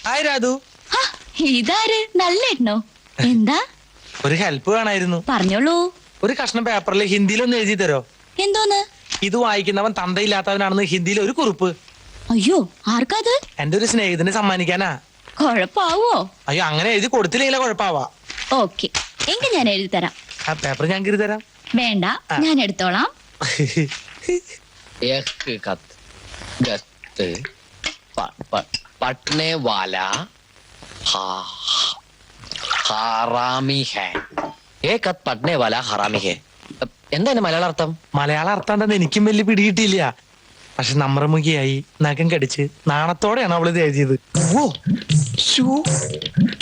Hi Radhu. ഇതാര്? നല്ലേട്ടനോ? എന്താ? ഒരു ഹെൽപ്പ് വേണമായിരുന്നു. പറഞ്ഞോളൂ. ഒരു കഷ്ണം പേപ്പറിൽ ഹിന്ദിയിലൊന്ന് എഴുതി തരോ? എന്തോന്ന്? ഇത് വായിക്കുന്നവൻ തന്തയില്ലാത്തവനാണെന്ന് ഹിന്ദിയിൽ ഒരു കുറിപ്പ്. അയ്യോ, ആർക്കാത്? എന്റെ ഒരു സ്നേഹിതന് സമ്മാനിക്കാനാ. കൊഴപ്പാവോ? അയ്യോ, അങ്ങനെ എഴുതി കൊടുത്തില്ലെങ്കിലേ കുഴപ്പാവാ. ഓക്കെ, എങ്കിൽ ഞാൻ എഴുതി തരാം. ആ പേപ്പർ ഞാൻ കീറി തരാം. വേണ്ട, ഞാൻ എടുത്തോളാം. पटने वाला हरामी है. एक खत पटने वाला हरामी है. എന്താണ് മലയാള അർത്ഥം? മലയാള അർത്ഥം എന്താന്ന് എനിക്കും വലിയ പിടികിട്ടിയില്ല. പക്ഷെ നമ്രമുഖിയായി നഖം കടിച്ച് നാണത്തോടെയാണ് അവളിത് എഴുതിയത്.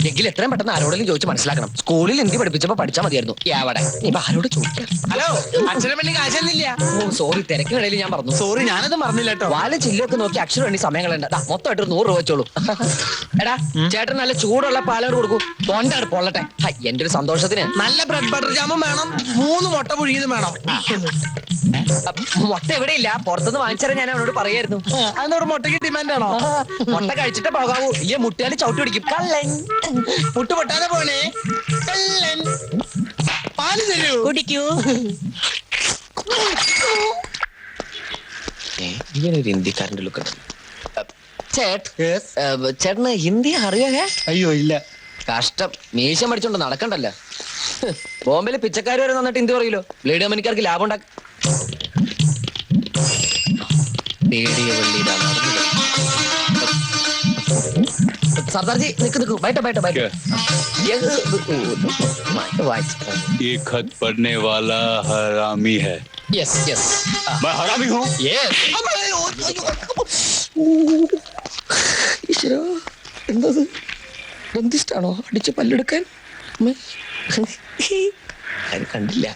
എങ്കിൽ എത്രയും പെട്ടെന്ന് ആരോടെങ്കിലും ചോദിച്ച് മനസ്സിലാക്കണം. സ്കൂളിൽ ഹിന്ദി പഠിപ്പിച്ചപ്പോ പഠിച്ചാൽ മതിയായിരുന്നു. എവിടെ ഇപ്പൊ ആരോട് ചോദിക്കാം? ഹലോ, അച്ഛനെ വേണ്ടി കാശൊന്നുമില്ല. ഓ സോറി, തിരക്കിനിടയിൽ ഞാൻ പറഞ്ഞു. സോറി, ഞാനത് മറന്നില്ല കേട്ടോ. വാലും ചില്ലൊക്കെ നോക്കി അക്ഷരം വേണ്ടി സമയങ്ങളുണ്ട്. മൊത്തമായിട്ട് 100 രൂപ വെച്ചോളൂ. എടാ ചേട്ടൻ നല്ല ചൂടുള്ള പാലോട് കൊടുക്കൂ. തൊണ്ടാണ് പൊള്ളട്ടെ. എന്റെ ഒരു സന്തോഷത്തിന് നല്ല ബ്രെഡ് ബട്ടർ ജാമും വേണം, 3 മുട്ട പുഴുങ്ങിയതും വേണം. മുട്ട എവിടെയില്ല, പുറത്തുനിന്ന് വാങ്ങിച്ചാൽ ഞാൻ അവനോട് പറയായിരുന്നു. അതിനോട് മുട്ടയ്ക്ക് ഡിമാൻഡ് ആണോ? മുട്ട കഴിച്ചിട്ടേ പോകാവൂ, ഇല്ലേ മുട്ടിയാലും ചവിട്ടി പിടിക്കും. കള്ളൻ മുട്ട പൊട്ടാതെ പോണേ. കള്ളൻ. പാല് തരൂ. കുടിക്കൂ. ഇവനൊരു ഹിന്ദിക്കാരൻ്റെ ലുക്ക്. ചേട്ടന് ഹിന്ദി അറിയോ? അയ്യോ ഇല്ല. കഷ്ടം, മീശം പഠിച്ചോണ്ട് നടക്കണ്ടല്ലോ. ബോംബെയിലെ പിച്ചക്കാർ വരെ നന്നിട്ട് ഹിന്ദി പറയില്ലോ. ബ്ലേഡ് കമ്പനിക്കാർക്ക് ലാഭം ഉണ്ടാക്കും. सरदार जी निक बैठो बैठो बैठो. ये खत पढ़ने वाला हरामी है. यस यस, मैं हरामी हूँ. यस. ഈശ്വരാ, എന്തത്? ബന്ധിഷ്ടാണോ അടിച്ച് പല്ലെടുക്കാൻ? കണ്ടില്ല.